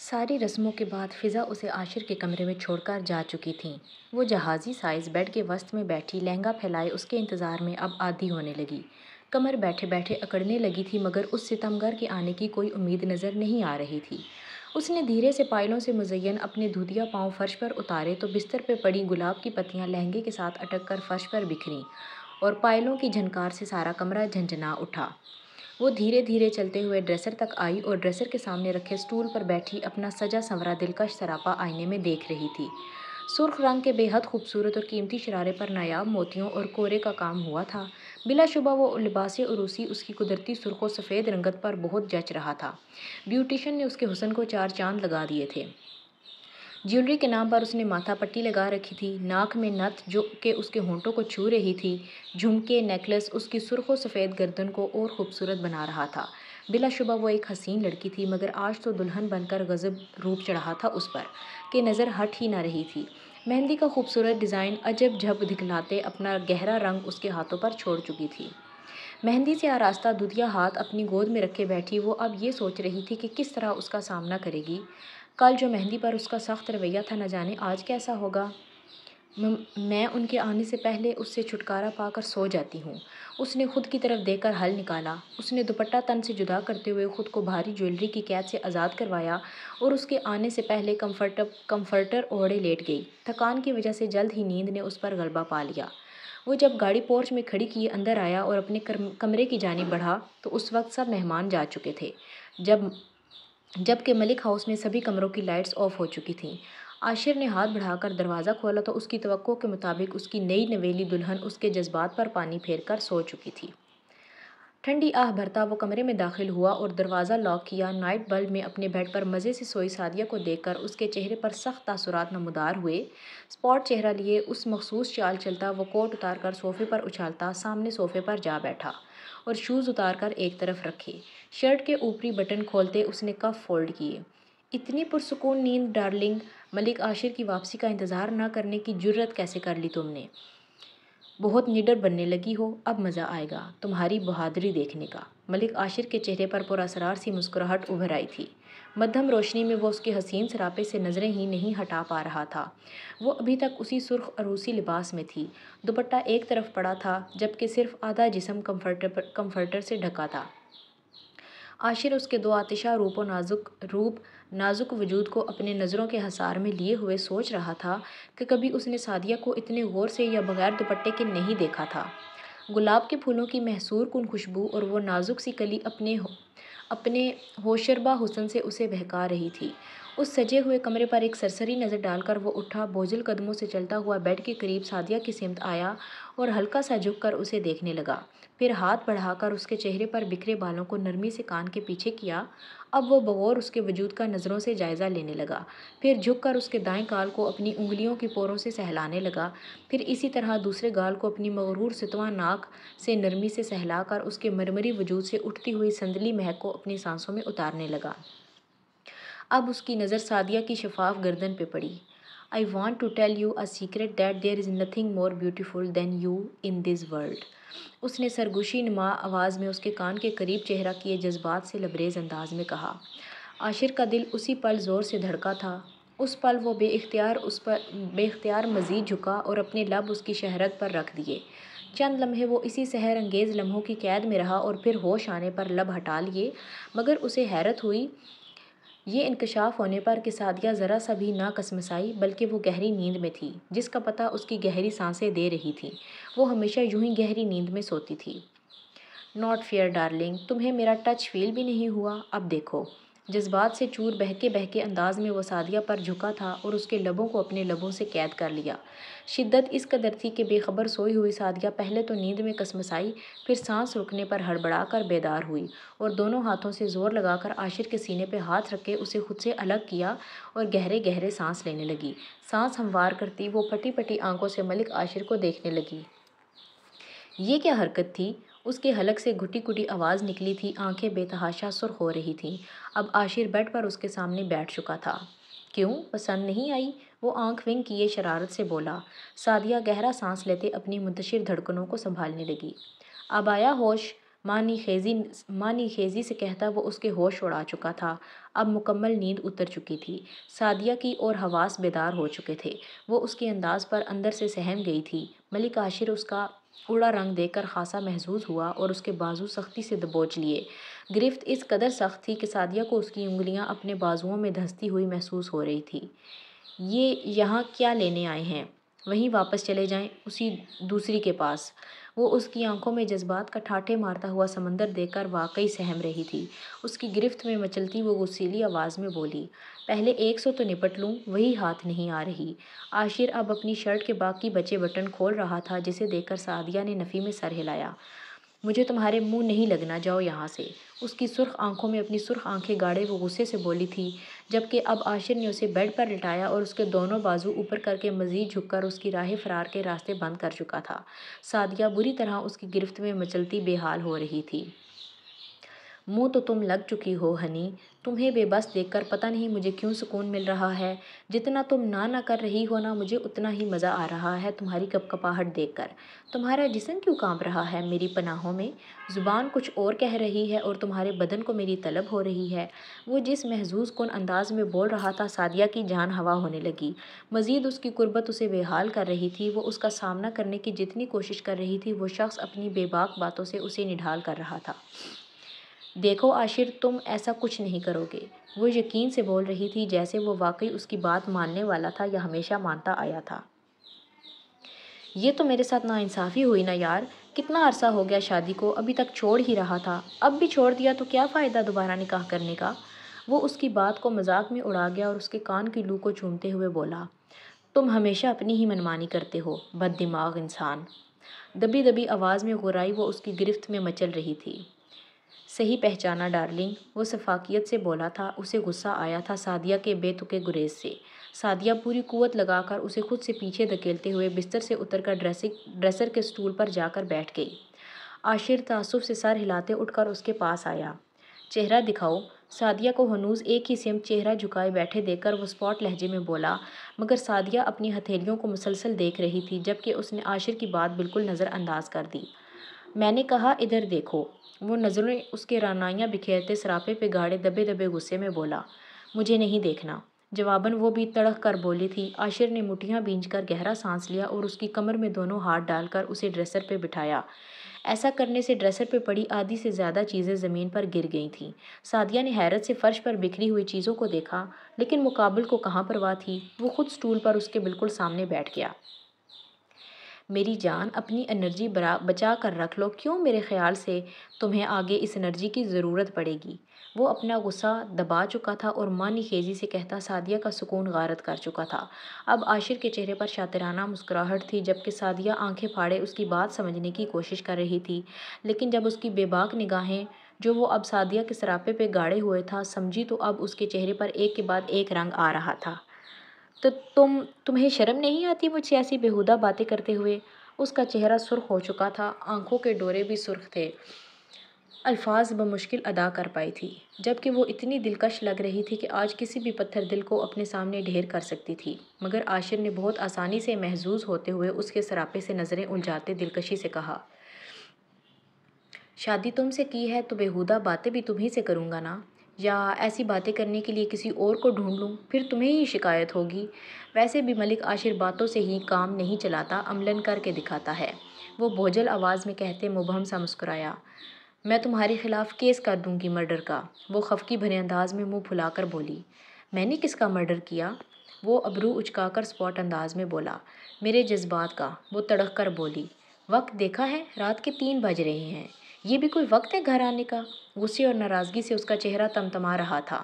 ساری رسموں کے بعد فضا اسے عاشر کے کمرے میں چھوڑ کر جا چکی تھیں۔ وہ جہازی سائز بیڈ کے وسط میں بیٹھی لہنگا پھیلائے اس کے انتظار میں اب عادی ہونے لگی۔ کمر بیٹھے بیٹھے اکڑنے لگی تھی مگر اس ستمگر کے آنے کی کوئی امید نظر نہیں آ رہی تھی۔ اس نے دھیرے سے پائلوں سے مزین اپنے دھدیا پاؤں فرش پر اتارے تو بستر پہ پڑی گلاب کی پتیاں لہنگے کے ساتھ اٹک کر فرش پر بکھریں اور پائلوں کی جھنکار سے سارا کمرہ جھنجھنا اٹھا۔ وہ دھیرے دھیرے چلتے ہوئے ڈریسر تک آئی اور ڈریسر کے سامنے رکھے اسٹول پر بیٹھی اپنا سجا سنورا دلکش سراپا آئینے میں دیکھ رہی تھی۔ سرخ رنگ کے بے حد خوبصورت اور قیمتی شرارے پر نایاب موتیوں اور کورے کا کام ہوا تھا۔ بلا شبہ وہ لباس عروسی اس کی قدرتی سرخ و سفید رنگت پر بہت جچ رہا تھا۔ بیوٹیشن نے اس کے حسن کو چار چاند لگا دیے تھے۔ جیولری کے نام پر اس نے ماتھا پٹی لگا رکھی تھی، ناک میں نتھ جو کہ اس کے ہونٹوں کو چھو رہی تھی، جھمکے نیکلس اس کی سرخ و سفید گردن کو اور خوبصورت بنا رہا تھا۔ بلا شبہ وہ ایک حسین لڑکی تھی مگر آج تو دلہن بن کر غضب روپ چڑھا تھا اس پر کہ نظر ہٹ ہی نہ رہی تھی۔ مہندی کا خوبصورت ڈیزائن عجب جھب دکھلاتے اپنا گہرا رنگ اس کے ہاتھوں پر چھوڑ چکی تھی۔ مہندی سے آراستہ دودیا ہاتھ اپنی گود میں رکھے بیٹھی وہ اب یہ سوچ رہی تھی کہ کس طرح اس کا سامنا کرے گی۔ کل جو مہندی پر اس کا سخت رویہ تھا نہ جانے آج کیسا ہوگا۔ میں ان کے آنے سے پہلے اس سے چھٹکارا پا کر سو جاتی ہوں۔ اس نے خود کی طرف دیکھ کر حل نکالا۔ اس نے دوپٹہ تن سے جدا کرتے ہوئے خود کو بھاری جیولری کی قید سے آزاد کروایا اور اس کے آنے سے پہلے کمفرٹر اوڑھے لیٹ گئی۔ تھکان کی وجہ سے جلد ہی نیند نے اس پر غلبہ پا لیا۔ وہ جب گاڑی پورچ میں کھڑی کیے اندر آیا اور اپنے کمرے کی جانب بڑھا تو اس وقت سب مہمان جا چکے تھے جبکہ ملک ہاؤس میں سبھی کمروں کی لائٹس آف ہو چکی تھیں۔ عاشر نے ہاتھ بڑھا کر دروازہ کھولا تو اس کی توقع کے مطابق اس کی نئی نویلی دلہن اس کے جذبات پر پانی پھیر کر سو چکی تھی۔ ٹھنڈی آہ بھرتا وہ کمرے میں داخل ہوا اور دروازہ لاک کیا۔ نائٹ بلب میں اپنے بیڈ پر مزے سے سوئی سعدیہ کو دیکھ کر اس کے چہرے پر سخت تاثرات نمودار ہوئے۔ اسپاٹ چہرہ لیے اس مخصوص چال چلتا وہ کوٹ اتار کر صوفے پر اچھالتا سامنے صوفے پر جا بیٹھا اور شوز اتار کر ایک طرف رکھے۔ شرٹ کے اوپری بٹن کھولتے اس نے کف فولڈ کیے۔ اتنی پرسکون نیند ڈارلنگ، ملک عاشر کی واپسی کا انتظار نہ کرنے کی جرأت کیسے کر لی تم نے؟ بہت نڈر بننے لگی ہو، اب مزہ آئے گا تمہاری بہادری دیکھنے کا۔ ملک عاشر کے چہرے پر پراسرار سی مسکراہٹ ابھر آئی تھی۔ مدھم روشنی میں وہ اس کے حسین سراپے سے نظریں ہی نہیں ہٹا پا رہا تھا۔ وہ ابھی تک اسی سرخ عروسی لباس میں تھی۔ دوپٹہ ایک طرف پڑا تھا جبکہ صرف آدھا جسم کمفرٹر سے ڈھکا تھا۔ عاشر اس کے دو آتشہ روپ نازک وجود کو اپنے نظروں کے حصار میں لیے ہوئے سوچ رہا تھا کہ کبھی اس نے سعدیہ کو اتنے غور سے یا بغیر دوپٹے کے نہیں دیکھا تھا۔ گلاب کے پھولوں کی محصور کن خوشبو اور وہ نازک سی کلی اپنے ہوشربا حسن سے اسے بہکا رہی تھی۔ اس سجے ہوئے کمرے پر ایک سرسری نظر ڈال کر وہ اٹھا، بوجھل قدموں سے چلتا ہوا بیڈ کے قریب سعدیہ کی سمت آیا اور ہلکا سا جھک کر اسے دیکھنے لگا، پھر ہاتھ بڑھا کر اس کے چہرے پر بکھرے بالوں کو نرمی سے کان کے پیچھے کیا۔ اب وہ بغور اس کے وجود کا نظروں سے جائزہ لینے لگا، پھر جھک کر اس کے دائیں گال کو اپنی انگلیوں کی پوروں سے سہلانے لگا، پھر اسی طرح دوسرے گال کو اپنی مغرور ستواں ناک سے نرمی سے سہلا کر اس کے مرمری وجود سے اٹھتی ہوئی سندلی مہک کو اپنی سانسوں میں اتارنے لگا۔ اب اس کی نظر سعدیہ کی شفاف گردن پہ پڑی۔ I want to tell you a secret that there is nothing more beautiful than you in this world. اس نے سرگوشی نما آواز میں اس کے کان کے قریب چہرہ کیے جذبات سے لبریز انداز میں کہا۔ عاشر کا دل اسی پل زور سے دھڑکا تھا۔ اس پل وہ بے اختیار مزید جھکا اور اپنے لب اس کی شہرت پر رکھ دیے۔ چند لمحے وہ اسی سحر انگیز لمحوں کی قید میں رہا اور پھر ہوش آنے پر لب ہٹا لیے، مگر اسے حیرت ہوئی یہ انکشاف ہونے پر کہ سعدیہ ذرا سا بھی نہ کسمسائی بلکہ وہ گہری نیند میں تھی جس کا پتہ اس کی گہری سانسیں دے رہی تھیں۔ وہ ہمیشہ یوں ہی گہری نیند میں سوتی تھی۔ ناٹ فیئر ڈارلنگ، تمہیں میرا ٹچ فیل بھی نہیں ہوا؟ اب دیکھو۔ جذبات سے چور بہکے انداز میں وہ سعدیہ پر جھکا تھا اور اس کے لبوں کو اپنے لبوں سے قید کر لیا۔ شدت اس قدر تھی کہ بے خبر سوئی ہوئی سعدیہ پہلے تو نیند میں کسمسائی، پھر سانس رکنے پر ہڑبڑا کر بیدار ہوئی اور دونوں ہاتھوں سے زور لگا کر عاشر کے سینے پہ ہاتھ رکھ کے اسے خود سے الگ کیا اور گہرے گہرے سانس لینے لگی۔ سانس ہموار کرتی وہ پھٹی پھٹی آنکھوں سے ملک عاشر کو دیکھنے لگی۔ یہ کیا حرکت تھی؟ اس کے حلق سے گھٹی گھٹی آواز نکلی تھی، آنکھیں بے تحاشا سرخ ہو رہی تھیں۔ اب عاشر بیڈ پر اس کے سامنے بیٹھ چکا تھا۔ کیوں پسند نہیں آئی؟ وہ آنکھ ونک کیے شرارت سے بولا۔ سعدیہ گہرا سانس لیتے اپنی منتشر دھڑکنوں کو سنبھالنے لگی۔ اب آیا ہوش؟ مانی خیزی سے کہتا وہ اس کے ہوش اڑا چکا تھا۔ اب مکمل نیند اتر چکی تھی۔ سعدیہ کی اور حواس بیدار ہو چکے تھے۔ وہ اس کے انداز پر اندر سے سہم گئی تھی۔ ملک عاشر اس کا اڑا رنگ دیکھ کر خاصا محظوظ ہوا اور اس کے بازو سختی سے دبوچ لیے۔ گرفت اس قدر سخت تھی کہ سعدیہ کو اس کی انگلیاں اپنے بازوؤں میں دھنستی ہوئی محسوس ہو رہی تھی۔ یہ یہاں کیا لینے آئے ہیں؟ وہیں واپس چلے جائیں، اسی دوسری کے پاس۔ وہ اس کی آنکھوں میں جذبات کا ٹھاٹھے مارتا ہوا سمندر دیکھ کر واقعی سہم رہی تھی۔ اس کی گرفت میں مچلتی وہ غصیلی آواز میں بولی، پہلے 100 تو نپٹ لوں، وہی ہاتھ نہیں آ رہی۔ عاشر اب اپنی شرٹ کے باقی بچے بٹن کھول رہا تھا، جسے دیکھ کر سعدیہ نے نفی میں سر ہلایا۔ مجھے تمہارے منہ نہیں لگنا، جاؤ یہاں سے۔ اس کی سرخ آنکھوں میں اپنی سرخ آنکھیں گاڑے وہ غصے سے بولی تھی، جبکہ اب عاشر نے اسے بیڈ پر لٹایا اور اس کے دونوں بازو اوپر کر کے مزید جھک کر اس کی راہ فرار کے راستے بند کر چکا تھا۔ سعدیہ بری طرح اس کی گرفت میں مچلتی بے حال ہو رہی تھی۔ منہ تو تم لگ چکی ہو ہنی، تمہیں بے بس دیکھ کر پتہ نہیں مجھے کیوں سکون مل رہا ہے۔ جتنا تم نہ کر رہی ہو نا، مجھے اتنا ہی مزہ آ رہا ہے تمہاری کپکپاہٹ دیکھ کر۔ تمہارا جسم کیوں کانپ رہا ہے میری پناہوں میں؟ زبان کچھ اور کہہ رہی ہے اور تمہارے بدن کو میری طلب ہو رہی ہے۔ وہ جس محظوظ کن انداز میں بول رہا تھا، سعدیہ کی جان ہوا ہونے لگی۔ مزید اس کی قربت اسے بے حال کر رہی تھی۔ وہ اس کا سامنا کرنے کی جتنی کوشش کر رہی تھی، وہ شخص اپنی بے باک باتوں سے اسے نڈھال کر رہا تھا۔ دیکھو عاشر، تم ایسا کچھ نہیں کرو گے۔ وہ یقین سے بول رہی تھی، جیسے وہ واقعی اس کی بات ماننے والا تھا یا ہمیشہ مانتا آیا تھا۔ یہ تو میرے ساتھ ناانصافی ہوئی نا یار، کتنا عرصہ ہو گیا شادی کو، ابھی تک چھوڑ ہی رہا تھا، اب بھی چھوڑ دیا تو کیا فائدہ دوبارہ نکاح کرنے کا؟ وہ اس کی بات کو مذاق میں اڑا گیا اور اس کے کان کی لو کو چومتے ہوئے بولا، تم ہمیشہ اپنی ہی منمانی کرتے ہو، بد دماغ انسان۔ دبی دبی آواز میں غرائی وہ اس کی گرفت میں مچل رہی تھی۔ صحیح پہچانا ڈارلنگ، وہ شفقت سے بولا تھا۔ اسے غصہ آیا تھا سعدیہ کے بے تکے گریز سے۔ سعدیہ پوری قوت لگا کر اسے خود سے پیچھے دھکیلتے ہوئے بستر سے اتر کر ڈریسر کے سٹول پر جا کر بیٹھ گئی۔ عاشر تعصب سے سر ہلاتے اٹھ کر اس کے پاس آیا۔ چہرہ دکھاؤ۔ سعدیہ کو ہنوز ایک ہی سمت چہرہ جھکائے بیٹھے دیکھ کر وہ اسپاٹ لہجے میں بولا، مگر سعدیہ اپنی ہتھیلیوں کو مسلسل دیکھ رہی تھی، جبکہ اس نے عاشر کی بات بالکل نظر انداز کر دی۔ میں نے کہا ادھر دیکھو۔ وہ نظریں اس کے رعنائیاں بکھیرتے سراپے پہ گاڑے دبے دبے غصے میں بولا، مجھے نہیں دیکھنا۔ جواباً وہ بھی تڑک کر بولی تھی۔ عاشر نے مٹھیاں بھینج کر گہرا سانس لیا اور اس کی کمر میں دونوں ہاتھ ڈال کر اسے ڈریسر پہ بٹھایا۔ ایسا کرنے سے ڈریسر پہ پڑی آدھی سے زیادہ چیزیں زمین پر گر گئی تھیں۔ سعدیہ نے حیرت سے فرش پر بکھری ہوئی چیزوں کو دیکھا، لیکن مقابل کو کہاں پرواہ تھی۔ وہ خود سٹول پر اس کے بالکل سامنے بیٹھ گیا۔ میری جان، اپنی انرجی بچا کر رکھ لو، کیوں میرے خیال سے تمہیں آگے اس انرجی کی ضرورت پڑے گی۔ وہ اپنا غصہ دبا چکا تھا اور مانی خیزی سے کہتا سعدیہ کا سکون غارت کر چکا تھا۔ اب عاشر کے چہرے پر شاطرانہ مسکراہٹ تھی، جبکہ سعدیہ آنکھیں پھاڑے اس کی بات سمجھنے کی کوشش کر رہی تھی، لیکن جب اس کی بے باک نگاہیں، جو وہ اب سعدیہ کے سراپے پہ گاڑے ہوئے تھا، سمجھی تو اب اس کے چہرے پر ایک کے بعد ایک رنگ آ رہا تھا۔ تو تمہیں شرم نہیں آتی مجھ سے ایسی بیہودہ باتیں کرتے ہوئے؟ اس کا چہرہ سرخ ہو چکا تھا، آنکھوں کے ڈورے بھی سرخ تھے۔ الفاظ بمشکل ادا کر پائی تھی، جبکہ وہ اتنی دلکش لگ رہی تھی کہ آج کسی بھی پتھر دل کو اپنے سامنے ڈھیر کر سکتی تھی۔ مگر عاشر نے بہت آسانی سے محظوظ ہوتے ہوئے اس کے سراپے سے نظریں الجھاتے دلکشی سے کہا، شادی تم سے کی ہے تو بیہودہ باتیں بھی تمہیں سے کروں گا نا، یا ایسی باتیں کرنے کے لیے کسی اور کو ڈھونڈ لوں، پھر تمہیں ہی شکایت ہوگی۔ ویسے بھی ملک عاشر باتوں سے ہی کام نہیں چلاتا، عملاً کر کے دکھاتا ہے، وہ بوجھل آواز میں کہتے مبہم سا مسکرایا۔ میں تمہارے خلاف کیس کر دوں گی مرڈر کا، وہ خفگی بھرے انداز میں منہ پھلا کر بولی۔ میں نے کس کا مرڈر کیا؟ وہ ابرو اچکا کر اسپاٹ انداز میں بولا۔ میرے جذبات کا، وہ تڑک کر بولی۔ وقت دیکھا ہے، رات کے 3 بج رہے ہیں، یہ بھی کوئی وقت ہے گھر آنے کا؟ غصے اور ناراضگی سے اس کا چہرہ تمتما رہا تھا۔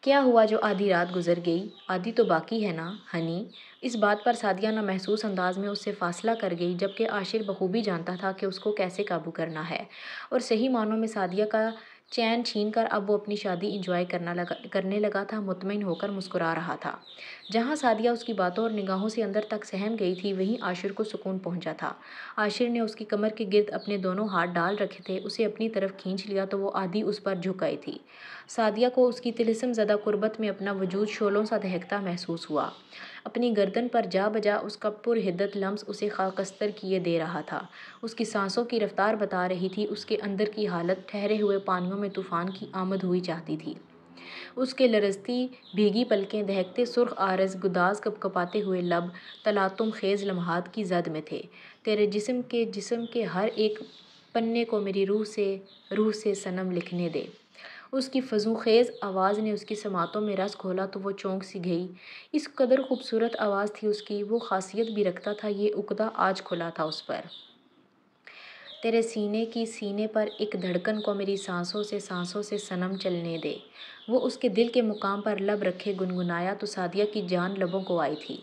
کیا ہوا جو آدھی رات گزر گئی، آدھی تو باقی ہے نا ہنی؟ اس بات پر سعدیہ نامحسوس انداز میں اس سے فاصلہ کر گئی، جبکہ عاشر بخوبی جانتا تھا کہ اس کو کیسے قابو کرنا ہے، اور صحیح معنوں میں سعدیہ کا چین چھین کر اب وہ اپنی شادی انجوائے کرنے لگا تھا، مطمئن ہو کر مسکرا رہا تھا۔ جہاں سعدیہ اس کی باتوں اور نگاہوں سے اندر تک سہم گئی تھی، وہیں عاشر کو سکون پہنچا تھا۔ عاشر نے اس کی کمر کے گرد اپنے دونوں ہاتھ ڈال رکھے تھے، اسے اپنی طرف کھینچ لیا تو وہ آدھی اس پر جھک آئی تھی۔ سعدیہ کو اس کی طلسم زدہ قربت میں اپنا وجود شعلوں سا دہکتا محسوس ہوا۔ اپنی گردن پر جا بجا اس کا پرحدت لمس اسے خاکستر کیے دے رہا تھا۔ اس کی سانسوں کی رفتار بتا رہی تھی اس کے اندر کی حالت، ٹھہرے ہوئے پانیوں میں طوفان کی آمد ہوئی چاہتی تھی۔ اس کے لرزتی بھیگی پلکیں، دہکتے سرخ آرز گداز کپکپاتے ہوئے لب، تلاطم خیز لمحات کی زد میں تھے۔ تیرے جسم کے ہر ایک پنے کو میری روح سے صنم لکھنے دے۔ اس کی فضوں خیز آواز نے اس کی سماعتوں میں رس گھولا تو وہ چونک سی گئی۔ اس قدر خوبصورت آواز تھی اس کی، وہ خاصیت بھی رکھتا تھا، یہ عقدہ آج کھلا تھا اس پر۔ تیرے سینے کی سینے پر ایک دھڑکن کو میری سانسوں سے صنم چلنے دے۔ وہ اس کے دل کے مقام پر لب رکھے گنگنایا تو سعدیہ کی جان لبوں کو آئی تھی۔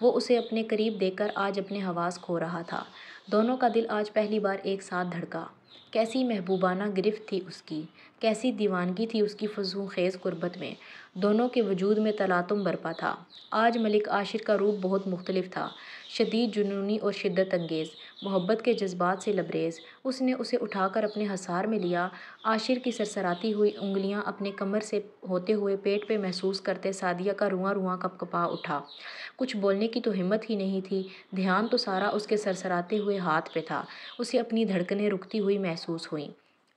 وہ اسے اپنے قریب دیکھ کر آج اپنے حواس کھو رہا تھا۔ دونوں کا دل آج پہلی بار ایک ساتھ دھڑکا۔ کیسی محبوبانہ گرفت تھی اس کی، کیسی دیوانگی تھی اس کی فضوں خیز قربت میں۔ دونوں کے وجود میں تلاطم برپا تھا۔ آج ملک عاشر کا روپ بہت مختلف تھا، شدید جنونی اور شدت انگیز، محبت کے جذبات سے لبریز۔ اس نے اسے اٹھا کر اپنے حصار میں لیا، عاشر کی سرسراتی ہوئی انگلیاں اپنے کمر سے ہوتے ہوئے پیٹ پہ محسوس کرتے سعدیہ کا رواں رواں کپکپا اٹھا۔ کچھ بولنے کی تو ہمت ہی نہیں تھی، دھیان تو سارا اس کے سرسراتے ہوئے ہاتھ پہ تھا۔ اسے اپنی دھڑکنیں رکتی ہوئی محسوس ہوئیں۔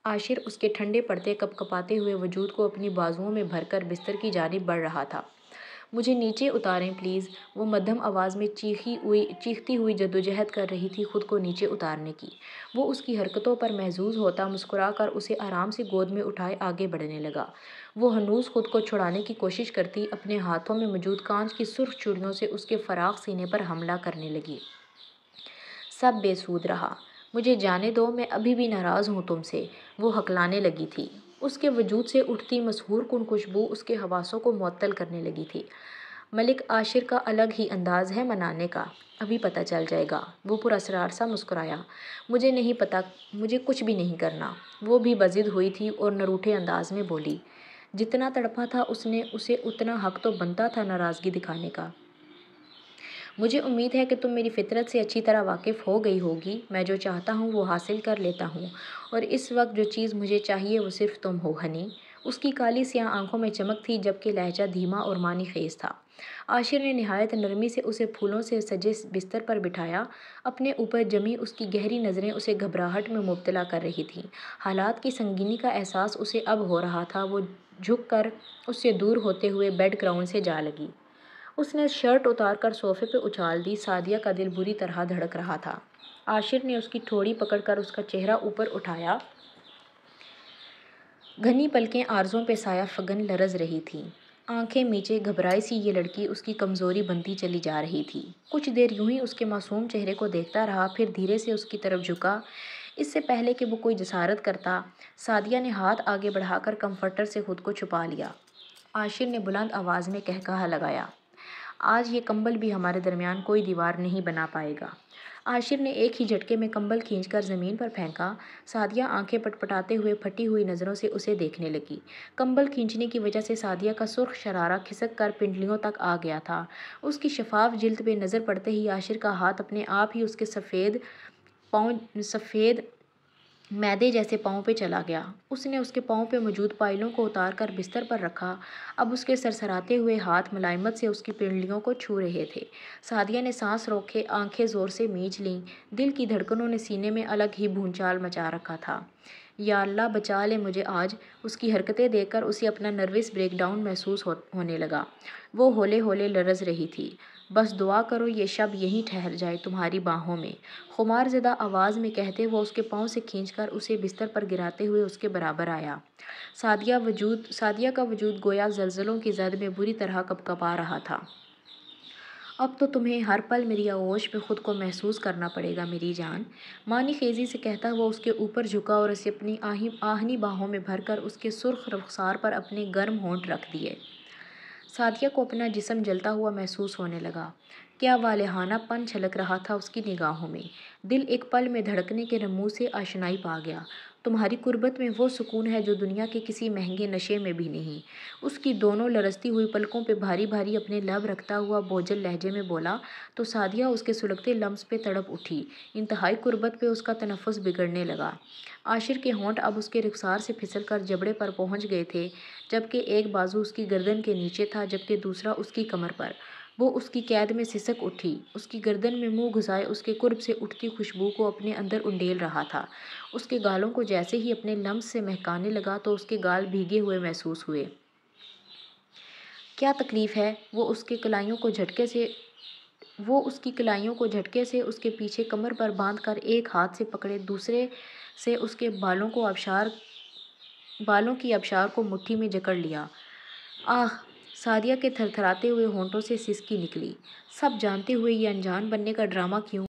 عاشر اس کے ٹھنڈے پڑتے کپکپاتے ہوئے وجود کو اپنی بازوؤں میں بھر کر بستر کی جانب بڑھ رہا تھا۔ مجھے نیچے اتاریں پلیز، وہ مدھم آواز میں چیختی ہوئی جدوجہد کر رہی تھی خود کو نیچے اتارنے کی۔ وہ اس کی حرکتوں پر محظوظ ہوتا مسکرا کر اسے آرام سے گود میں اٹھائے آگے بڑھنے لگا۔ وہ ہنوز خود کو چھڑانے کی کوشش کرتی اپنے ہاتھوں میں موجود کانچ کی سرخ چوڑیوں سے اس کے فراخ سینے پر حملہ کرنے لگی۔ سب بے سود رہا، مجھے جانے دو، میں ابھی بھی ناراض ہوں تم سے، وہ ہکلانے لگی تھی۔ اس کے وجود سے اٹھتی مسحور کن خوشبو اس کے حواسوں کو معطل کرنے لگی تھی۔ ملک عاشر کا الگ ہی انداز ہے منانے کا، ابھی پتہ چل جائے گا، وہ پراسرار سا مسکرایا۔ مجھے نہیں پتہ، مجھے کچھ بھی نہیں کرنا، وہ بھی بضد ہوئی تھی اور نروٹھے انداز میں بولی۔ جتنا تڑپا تھا اسے اتنا حق تو بنتا تھا ناراضگی دکھانے کا۔ مجھے امید ہے کہ تم میری فطرت سے اچھی طرح واقف ہو گئی ہوگی، میں جو چاہتا ہوں وہ حاصل کر لیتا ہوں، اور اس وقت جو چیز مجھے چاہیے وہ صرف تم ہو ہنی۔ اس کی کالی سیاہ آنکھوں میں چمک تھی جبکہ لہجہ دھیما اور معنی خیز تھا۔ عاشر نے نہایت نرمی سے اسے پھولوں سے سجے بستر پر بٹھایا، اپنے اوپر جمی اس کی گہری نظریں اسے گھبراہٹ میں مبتلا کر رہی تھیں۔ حالات کی سنگینی کا احساس اسے اب ہو رہا تھا۔ وہ جھک کر اس سے دور ہوتے ہوئے بیڈ گراؤنڈ سے جا لگی۔ اس نے شرٹ اتار کر صوفے پہ اچھال دی۔ سعدیہ کا دل بری طرح دھڑک رہا تھا۔ عاشر نے اس کی ٹھوڑی پکڑ کر اس کا چہرہ اوپر اٹھایا۔ گھنی پلکیں آرزوں پہ سایہ فگن لرز رہی تھیں۔ آنکھیں میچے گھبرائی سی یہ لڑکی اس کی کمزوری بنتی چلی جا رہی تھی۔ کچھ دیر یوں ہی اس کے معصوم چہرے کو دیکھتا رہا، پھر دھیرے سے اس کی طرف جھکا۔ اس سے پہلے کہ وہ کوئی جسارت کرتا، سعدیہ نے ہاتھ آگے بڑھا کر کمفرٹر سے خود کو چھپا لیا۔ عاشر نے بلند آواز میں قہقہہ لگایا، آج یہ کمبل بھی ہمارے درمیان کوئی دیوار نہیں بنا پائے گا۔ عاشر نے ایک ہی جھٹکے میں کمبل کھینچ کر زمین پر پھینکا۔ سعدیہ آنکھیں پٹپٹاتے ہوئے پھٹی ہوئی نظروں سے اسے دیکھنے لگی۔ کمبل کھینچنے کی وجہ سے سعدیہ کا سرخ شرارہ کھسک کر پنڈلیوں تک آ گیا تھا۔ اس کی شفاف جلد پہ نظر پڑتے ہی عاشر کا ہاتھ اپنے آپ ہی اس کے سفید میدے جیسے پاؤں پہ چلا گیا۔ اس نے اس کے پاؤں پہ موجود پائلوں کو اتار کر بستر پر رکھا۔ اب اس کے سرسراتے ہوئے ہاتھ ملائمت سے اس کی پنڈلیوں کو چھو رہے تھے۔ سعدیہ نے سانس روکے آنکھیں زور سے میچ لیں۔ دل کی دھڑکنوں نے سینے میں الگ ہی بھونچال مچا رکھا تھا۔ یا اللہ بچا لے مجھے آج، اس کی حرکتیں دیکھ کر اسے اپنا نروس بریک ڈاؤن محسوس ہونے لگا۔ وہ ہولے ہولے لرز رہی تھی۔ بس دعا کرو یہ شب یہیں ٹھہر جائے تمہاری باہوں میں، خمار زدہ آواز میں کہتے وہ اس کے پاؤں سے کھینچ کر اسے بستر پر گراتے ہوئے اس کے برابر آیا۔ سعدیہ کا وجود گویا زلزلوں کی زد میں بری طرح کپکپا رہا تھا۔ اب تو تمہیں ہر پل میری آغوش میں خود کو محسوس کرنا پڑے گا میری جان، معنی خیزی سے کہتا وہ اس کے اوپر جھکا اور اسے اپنی آہنی باہوں میں بھر کر اس کے سرخ رخسار پر اپنے گرم ہونٹ رکھ دیے۔ سعدیہ کو اپنا جسم جلتا ہوا محسوس ہونے لگا۔ کیا والہانہ پن چھلک رہا تھا اس کی نگاہوں میں۔ دل ایک پل میں دھڑکنے کے رموز سے آشنائی پا گیا۔ تمہاری قربت میں وہ سکون ہے جو دنیا کے کسی مہنگے نشے میں بھی نہیں۔ اس کی دونوں لرزتی ہوئی پلکوں پہ بھاری بھاری اپنے لب رکھتا ہوا بوجھل لہجے میں بولا تو سعدیہ اس کے سلگتے لمس پہ تڑپ اٹھی۔ انتہائی قربت پہ اس کا تنفس بگڑنے لگا۔ عاشر کے ہونٹ اب اس کے رخسار سے پھسل کر جبڑے پر پہنچ گئے تھے، جبکہ ایک بازو اس کی گردن کے نیچے تھا جبکہ دوسرا اس کی کمر پر۔ وہ اس کی قید میں سسک اٹھی، اس کی گردن میں منہ گھسائے اس کے قرب سے اٹھتی خوشبو کو اپنے اندر انڈیل رہا تھا۔ اس کے گالوں کو جیسے ہی اپنے لمس سے مہکانے لگا تو اس کے گال بھیگے ہوئے محسوس ہوئے۔ کیا تکلیف ہے؟ وہ اس کی کلائیوں کو جھٹکے سے اس کے پیچھے کمر پر باندھ کر ایک ہاتھ سے پکڑے دوسرے سے اس کے بالوں کی آبشار کو مٹھی میں جکڑ لیا۔ آہ! سعدیہ کے تھرتھراتے ہوئے ہونٹوں سے سسکی نکلی۔ سب جانتے ہوئے یہ انجان بننے کا ڈرامہ کیوں؟